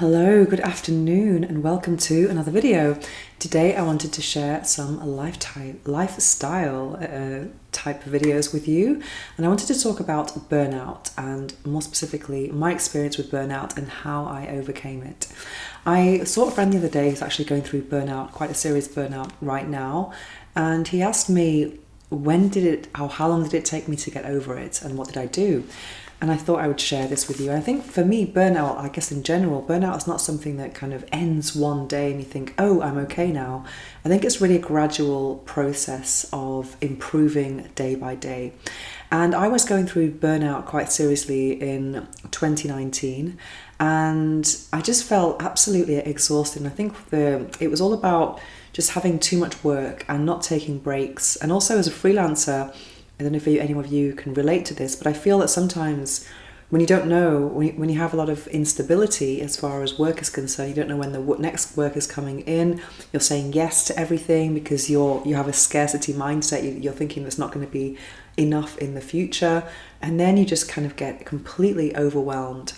Hello, good afternoon, and welcome to another video. Today I wanted to share some lifestyle type of videos with you, and I wanted to talk about burnout and more specifically my experience with burnout and how I overcame it. I saw a friend the other day who's actually going through burnout, quite a serious burnout right now, and he asked me how long did it take me to get over it and what did I do? And I thought I would share this with you. And I think for me, burnout, I guess in general, burnout is not something that kind of ends one day and you think, oh, I'm okay now. I think it's really a gradual process of improving day by day. And I was going through burnout quite seriously in 2019. And I just felt absolutely exhausted. And I think it was all about just having too much work and not taking breaks. And also as a freelancer, I don't know if any of you can relate to this, but I feel that sometimes when you don't know, when you have a lot of instability as far as work is concerned, you don't know when the next work is coming in, you're saying yes to everything because you have a scarcity mindset, you're thinking there's not going to be enough in the future, and then you just kind of get completely overwhelmed.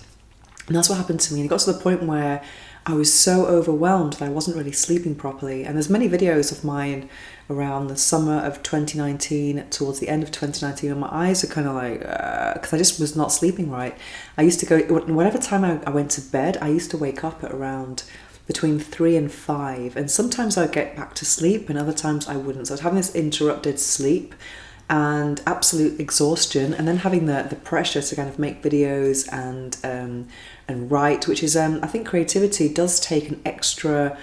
And that's what happened to me. And it got to the point where I was so overwhelmed that I wasn't really sleeping properly. And there's many videos of mine around the summer of 2019, towards the end of 2019, and my eyes are kind of like, because I just was not sleeping right. I used to go, whatever time I went to bed, I used to wake up at around between 3 and 5. And sometimes I'd get back to sleep and other times I wouldn't. So I was having this interrupted sleep and absolute exhaustion, and then having the pressure to kind of make videos and write, which is I think creativity does take an extra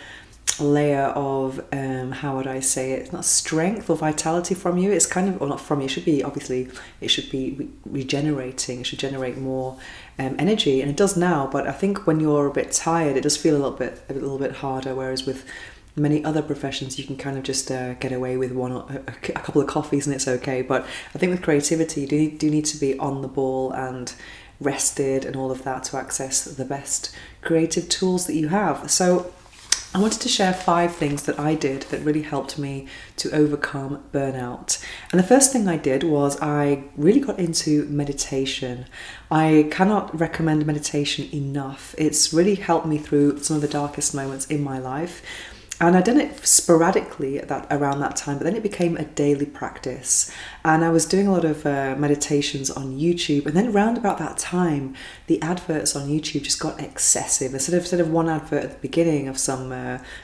layer of how would I say it? It's not strength or vitality from you. It's kind of, or not from you. It should be obviously. It should be regenerating. It should generate more energy, and it does now. But I think when you're a bit tired, it does feel a little bit harder. Whereas with many other professions, you can kind of just get away with a couple of coffees and it's okay. But I think with creativity, you do need to be on the ball and rested and all of that to access the best creative tools that you have. So I wanted to share 5 things that I did that really helped me to overcome burnout. And the first thing I did was I really got into meditation. I cannot recommend meditation enough. It's really helped me through some of the darkest moments in my life. And I'd done it sporadically around that time, but then it became a daily practice. And I was doing a lot of meditations on YouTube. And then around about that time, the adverts on YouTube just got excessive. Instead of one advert at the beginning of some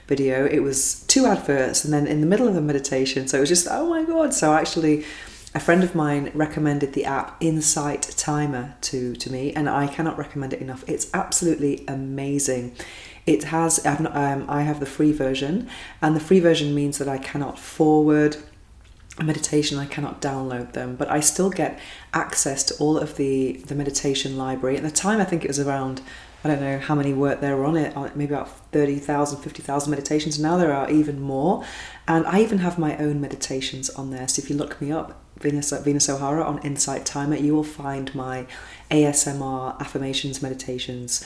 video, it was 2 adverts and then in the middle of a meditation. So it was just, oh my God. So actually, a friend of mine recommended the app Insight Timer to me, and I cannot recommend it enough. It's absolutely amazing. It has, I have the free version, and the free version means that I cannot forward a meditation, I cannot download them, but I still get access to all of the meditation library. At the time, I think it was around, I don't know how many there were on it, maybe about 30,000, 50,000 meditations. Now there are even more, and I even have my own meditations on there. So if you look me up, Venus O'Hara on Insight Timer, you will find my ASMR affirmations meditations.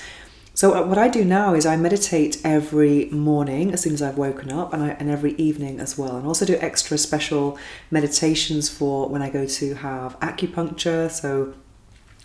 So what I do now is I meditate every morning as soon as I've woken up, and every evening as well. And also do extra special meditations for when I go to have acupuncture, so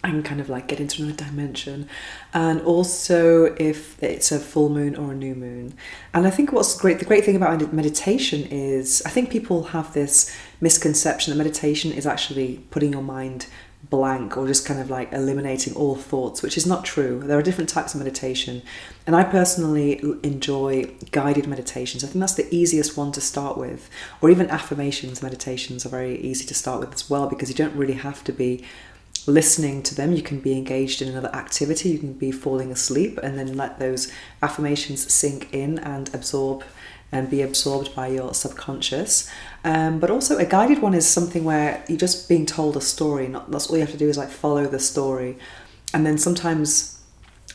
I can kind of like get into another dimension. And also if it's a full moon or a new moon. And I think the great thing about meditation is, I think people have this misconception that meditation is actually putting your mind blank or just kind of like eliminating all thoughts, which is not true. There are different types of meditation, and I personally enjoy guided meditations. I think that's the easiest one to start with, or even affirmations meditations are very easy to start with as well, because you don't really have to be listening to them. You can be engaged in another activity, you can be falling asleep, and then let those affirmations sink in and be absorbed by your subconscious. But also a guided one is something where you're just being told a story. That's all you have to do is like follow the story. And then sometimes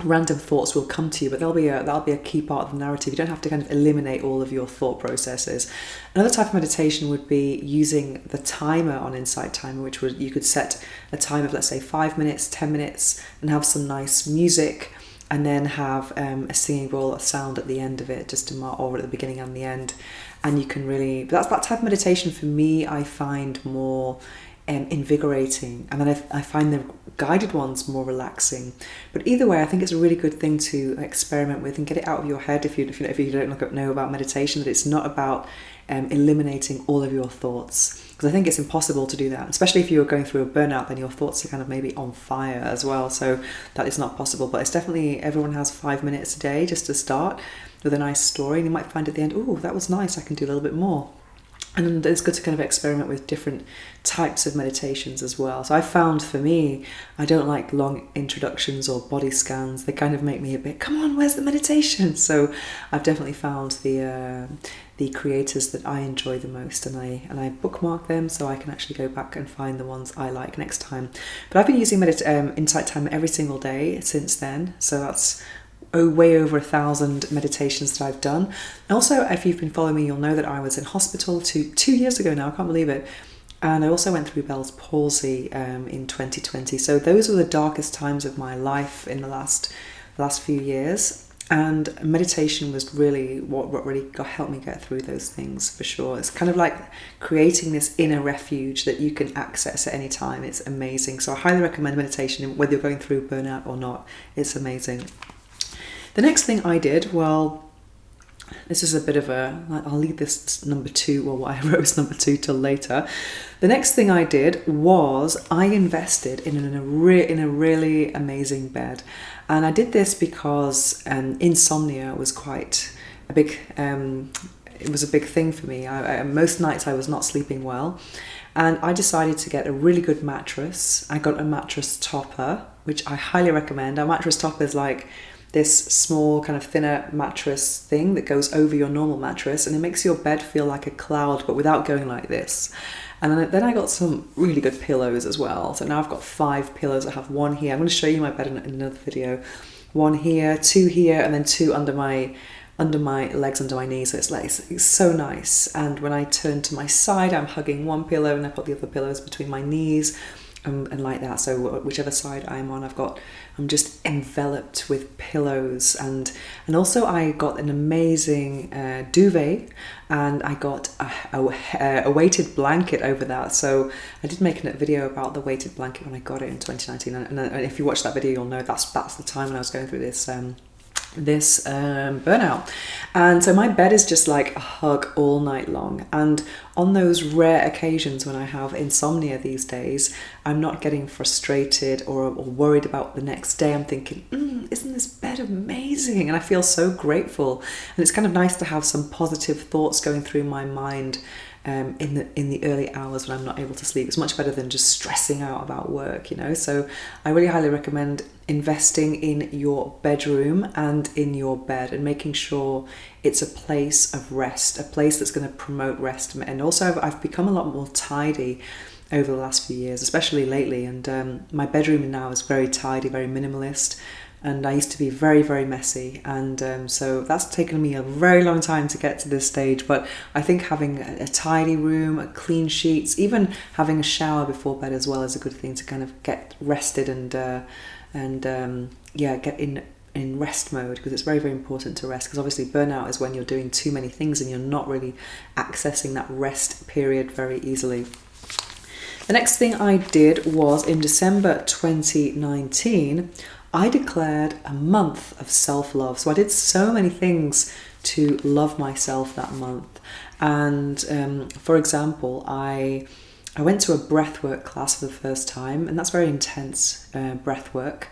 random thoughts will come to you, but that'll be a key part of the narrative. You don't have to kind of eliminate all of your thought processes. Another type of meditation would be using the timer on Insight Timer, you could set a time of, let's say, 5 minutes, 10 minutes, and have some nice music, and then have a singing bowl sound at the end of it, just to mark, or at the beginning and the end. And you can really, that type of meditation for me, I find more invigorating, and then I find the guided ones more relaxing. But either way, I think it's a really good thing to experiment with and get it out of your head if you don't know about meditation, that it's not about eliminating all of your thoughts, because I think it's impossible to do that, especially if you're going through a burnout. Then your thoughts are kind of maybe on fire as well, so that is not possible. But it's definitely, everyone has 5 minutes a day just to start with a nice story, and you might find at the end, oh, that was nice, I can do a little bit more. And it's good to kind of experiment with different types of meditations as well. So I found, for me, I don't like long introductions or body scans. They kind of make me a bit, come on, where's the meditation? So I've definitely found the creators that I enjoy the most, and I bookmark them so I can actually go back and find the ones I like next time. But I've been using Insight Timer every single day since then. So that's way over 1,000 meditations that I've done. And also, if you've been following me, you'll know that I was in hospital 2 years ago now, I can't believe it. And I also went through Bell's palsy in 2020. So those were the darkest times of my life in the last few years. And meditation was really what really helped me get through those things, for sure. It's kind of like creating this inner refuge that you can access at any time. It's amazing. So I highly recommend meditation, whether you're going through burnout or not. It's amazing. The next thing I did, well, this is a bit of I'll leave this number 2, or what I wrote as number 2, till later. The next thing I did was I invested in a really amazing bed. And I did this because insomnia was quite a big, it was a big thing for me. Most nights I was not sleeping well. And I decided to get a really good mattress. I got a mattress topper, which I highly recommend. Our mattress topper is like this small kind of thinner mattress thing that goes over your normal mattress, and it makes your bed feel like a cloud, but without going like this. And then I got some really good pillows as well. So now I've got 5 pillows. I have 1 here. I'm going to show you my bed in another video. 1 here, 2 here, and then 2 under my legs, under my knees. So it's so nice. And when I turn to my side, I'm hugging 1 pillow, and I put the other pillows between my knees. And like that, so whichever side I'm on, I'm just enveloped with pillows, and also I got an amazing duvet, and I got a weighted blanket over that. So I did make a video about the weighted blanket when I got it in 2019, and if you watch that video, you'll know that's the time when I was going through this burnout. And so my bed is just like a hug all night long. And on those rare occasions when I have insomnia these days, I'm not getting frustrated or worried about the next day. I'm thinking, isn't this bed amazing? And I feel so grateful. And it's kind of nice to have some positive thoughts going through my mind in the early hours when I'm not able to sleep. It's much better than just stressing out about work, So I really highly recommend investing in your bedroom and in your bed, and making sure it's a place of rest, a place that's going to promote rest. And also I've become a lot more tidy over the last few years, especially lately, and my bedroom now is very tidy, very minimalist. And I used to be very, very messy. And so that's taken me a very long time to get to this stage. But I think having a tidy room, clean sheets, even having a shower before bed as well is a good thing to kind of get rested and get in rest mode, because it's very, very important to rest, because obviously burnout is when you're doing too many things and you're not really accessing that rest period very easily. The next thing I did was in December 2019, I declared a month of self-love. So I did so many things to love myself that month. And for example, I went to a breathwork class for the first time, and that's very intense breathwork.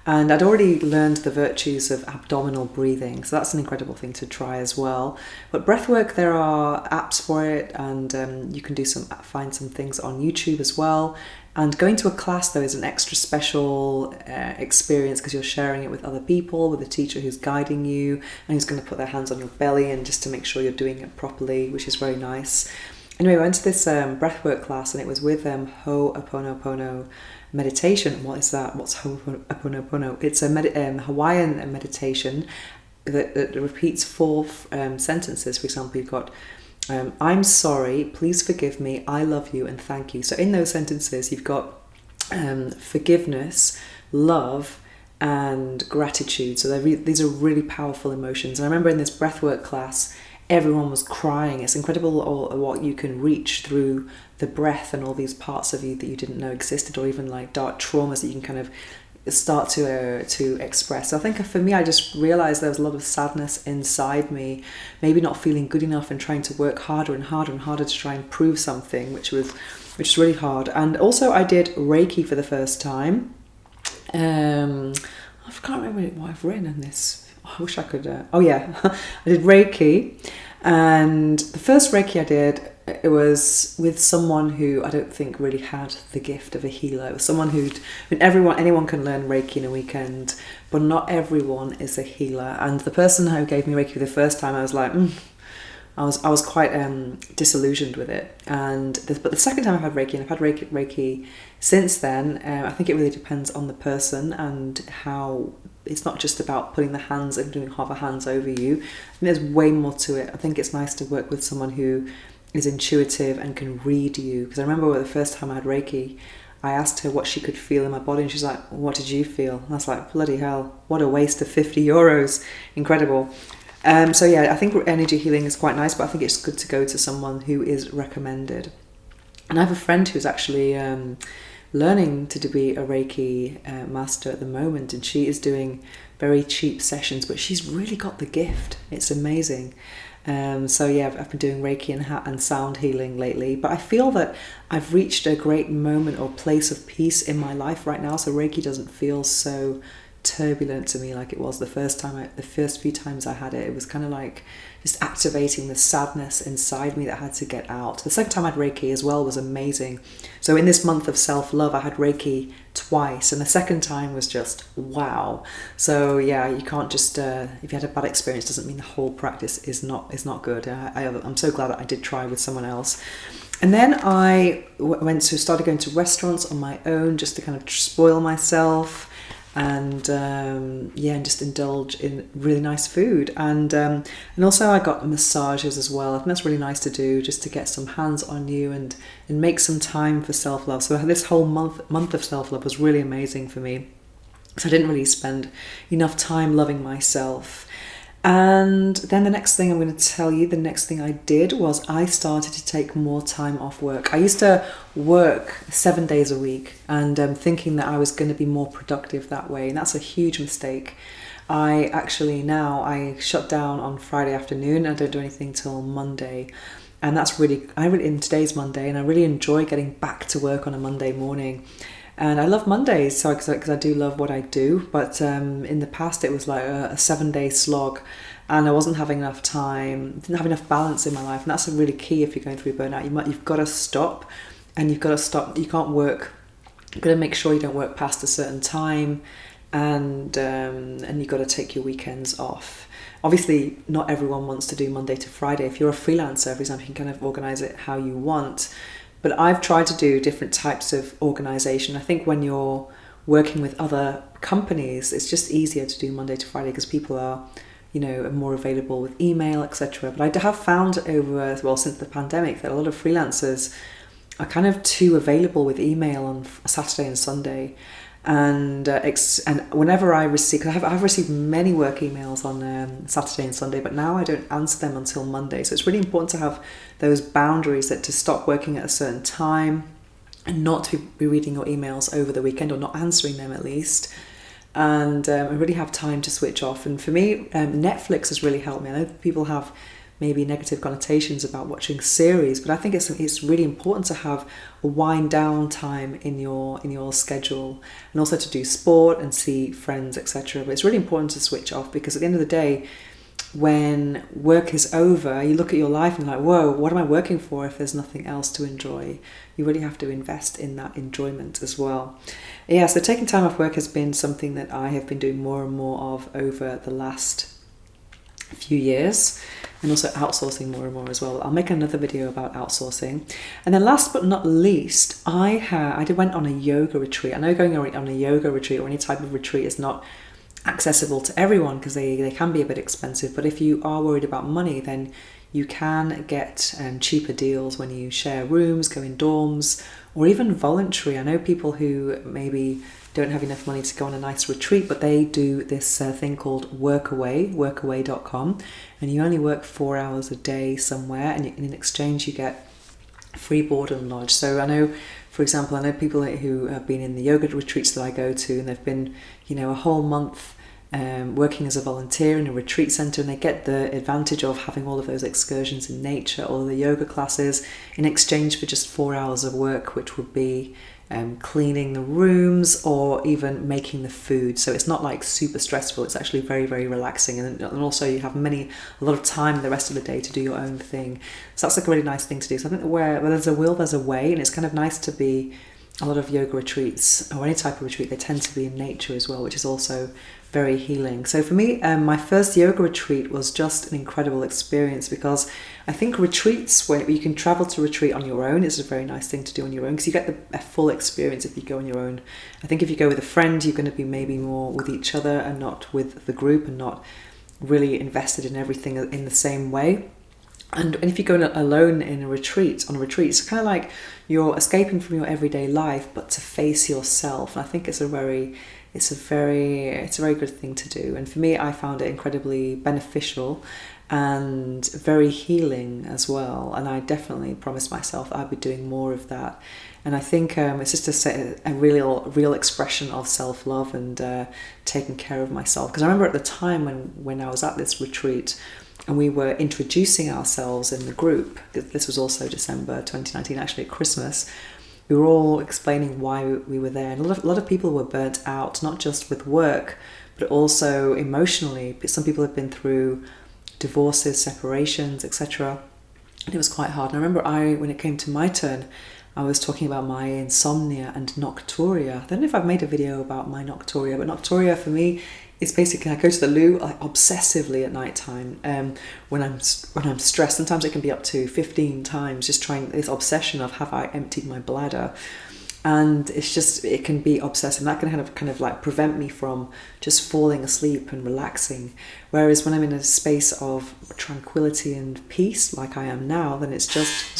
And I'd already learned the virtues of abdominal breathing, so that's an incredible thing to try as well. But breathwork, there are apps for it, and you can find some things on YouTube as well. And going to a class, though, is an extra special experience, because you're sharing it with other people, with a teacher who's guiding you and who's going to put their hands on your belly and just to make sure you're doing it properly, which is very nice. Anyway, I went to this breathwork class, and it was with Ho'oponopono meditation. What is that? What's Ho'oponopono? It's a Hawaiian meditation that repeats 4 sentences. For example, you've got I'm sorry, please forgive me, I love you, and thank you. So in those sentences, you've got forgiveness, love, and gratitude. So these are really powerful emotions. And I remember in this breathwork class, everyone was crying. It's incredible what you can reach through the breath and all these parts of you that you didn't know existed, or even like dark traumas that you can kind of start to express. So I think for me, I just realized there was a lot of sadness inside me, maybe not feeling good enough and trying to work harder and harder and harder to try and prove something, which was really hard. And also I did Reiki for the first time. I can't remember what I've written in this. I wish I could. Oh yeah, I did Reiki, and the first Reiki I did, it was with someone who I don't think really had the gift of a healer. It was someone anyone can learn Reiki in a weekend, but not everyone is a healer. And the person who gave me Reiki the first time, I was like, I was quite disillusioned with it. But the second time I've had Reiki, and I've had Reiki since then, I think it really depends on the person and how. It's not just about putting the hands and doing hover hands over you. I think there's way more to it. I think it's nice to work with someone who is intuitive and can read you. Because I remember the first time I had Reiki, I asked her what she could feel in my body, and she's like, "What did you feel?" And I was like, "Bloody hell, what a waste of €50. Incredible." So yeah, I think energy healing is quite nice, but I think it's good to go to someone who is recommended. And I have a friend who's actually learning to be a Reiki master at the moment, and she is doing very cheap sessions, but she's really got the gift. It's amazing. So yeah, I've been doing Reiki and sound healing lately, but I feel that I've reached a great moment or place of peace in my life right now, so Reiki doesn't feel so turbulent to me like it was the first few times I had it. It was kind of like just activating the sadness inside me that had to get out. The second time I had Reiki as well was amazing. So in this month of self-love, I had Reiki twice, and the second time was just wow. So yeah, you can't just if you had a bad experience, doesn't mean the whole practice is not good. I'm so glad that I did try with someone else. And then I started going to restaurants on my own just to kind of spoil myself. And and just indulge in really nice food, and also I got massages as well. I think that's really nice to do, just to get some hands on you and make some time for self-love. So this whole month of self-love was really amazing for me, so I didn't really spend enough time loving myself. And then the next thing I'm going to tell you, the next thing I did was I started to take more time off work. I used to work 7 days a week, and thinking that I was going to be more productive that way, and that's a huge mistake. I shut down on Friday afternoon. I don't do anything till Monday, and that's in today's Monday, and I really enjoy getting back to work on a Monday morning. And I love Mondays, because I do love what I do. But in the past, it was like a 7-day slog, and I wasn't having enough time, didn't have enough balance in my life. And that's really key if you're going through burnout. You've got to stop, and you've got to stop. You can't work. You've got to make sure you don't work past a certain time, and you've got to take your weekends off. Obviously, not everyone wants to do Monday to Friday. If you're a freelancer, for example, you can kind of organize it how you want. But I've tried to do different types of organisation. I think when you're working with other companies, it's just easier to do Monday to Friday because people are, more available with email, etc. But I have found since the pandemic, that a lot of freelancers are kind of too available with email on Saturday and Sunday. And whenever I receive, because I've received many work emails on Saturday and Sunday, but now I don't answer them until Monday. So it's really important to have those boundaries, that to stop working at a certain time and not to be reading your emails over the weekend, or not answering them at least, and really have time to switch off. And for me, Netflix has really helped me. I know people have maybe negative connotations about watching series, but I think it's really important to have a wind down time in your schedule, and also to do sport and see friends, etc. But it's really important to switch off, because at the end of the day, when work is over, you look at your life and you're like, whoa, what am I working for if there's nothing else to enjoy? You really have to invest in that enjoyment as well. Yeah, so taking time off work has been something that I have been doing more and more of over the last few years, and also outsourcing more and more as well. I'll make another video about outsourcing. And then last but not least, I went on a yoga retreat. I know going on a yoga retreat or any type of retreat is not accessible to everyone, because they can be a bit expensive. But if you are worried about money, then you can get cheaper deals when you share rooms, go in dorms, or even voluntary. I know people who maybe don't have enough money to go on a nice retreat, but they do this thing called workaway.com, and you only work 4 hours a day somewhere, and in exchange you get free board and lodge. So I know, for example, I know people who have been in the yoga retreats that I go to, and they've been, a whole month working as a volunteer in a retreat center, and they get the advantage of having all of those excursions in nature, all the yoga classes, in exchange for just 4 hours of work, which would be cleaning the rooms or even making the food. So it's not like super stressful. It's actually very, very relaxing, and also you have a lot of time the rest of the day to do your own thing. So that's like a really nice thing to do. So I think where there's a will, there's a way, and it's kind of nice to be. A lot of yoga retreats, or any type of retreat, they tend to be in nature as well, which is also very healing. So for me, my first yoga retreat was just an incredible experience, because I think retreats, where you can travel to retreat on your own, is a very nice thing to do on your own, because you get a full experience if you go on your own. I think if you go with a friend, you're going to be maybe more with each other and not with the group, and not really invested in everything in the same way. And if you go alone on a retreat, it's kind of like you're escaping from your everyday life, but to face yourself. And I think it's a very good thing to do. And for me, I found it incredibly beneficial and very healing as well. And I definitely promised myself I'd be doing more of that. And I think it's just a real expression of self-love and taking care of myself. Because I remember at the time when I was at this retreat, and we were introducing ourselves in the group. This was also December 2019, actually at Christmas. We were all explaining why we were there. And a lot of people were burnt out, not just with work, but also emotionally. Some people had been through divorces, separations, etc. And it was quite hard. And I remember when it came to my turn, I was talking about my insomnia and nocturia. I don't know if I've made a video about my nocturia, but nocturia for me, it's basically I go to the loo obsessively at night time when I'm stressed. Sometimes it can be up to 15 times, just trying this obsession of have I emptied my bladder. And it can be obsessive. That can kind of like prevent me from just falling asleep and relaxing. Whereas when I'm in a space of tranquility and peace, like I am now, then it's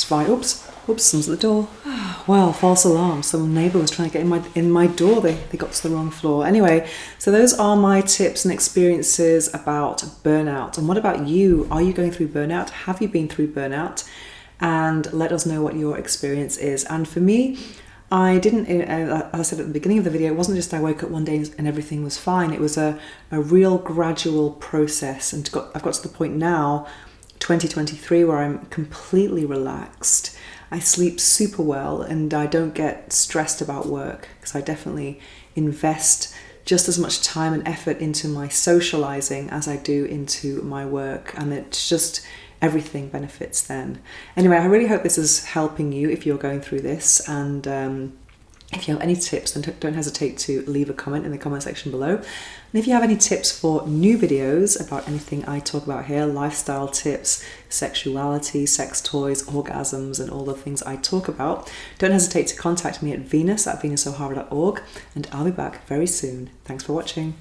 fine. Oops, someone's at the door. Well, false alarm. Some neighbour was trying to get in my door. They got to the wrong floor. Anyway, so those are my tips and experiences about burnout. And what about you? Are you going through burnout? Have you been through burnout? And let us know what your experience is. And for me, I didn't, as I said at the beginning of the video, it wasn't just I woke up one day and everything was fine. It was a real gradual process. And I've got to the point now, 2023, where I'm completely relaxed. I sleep super well, and I don't get stressed about work, because I definitely invest just as much time and effort into my socializing as I do into my work. And it's just everything benefits then. Anyway, I really hope this is helping you if you're going through this. And if you have any tips, then don't hesitate to leave a comment in the comment section below. And if you have any tips for new videos about anything I talk about here, lifestyle tips, sexuality, sex toys, orgasms, and all the things I talk about, don't hesitate to contact me at venus@venusohara.org, and I'll be back very soon. Thanks for watching.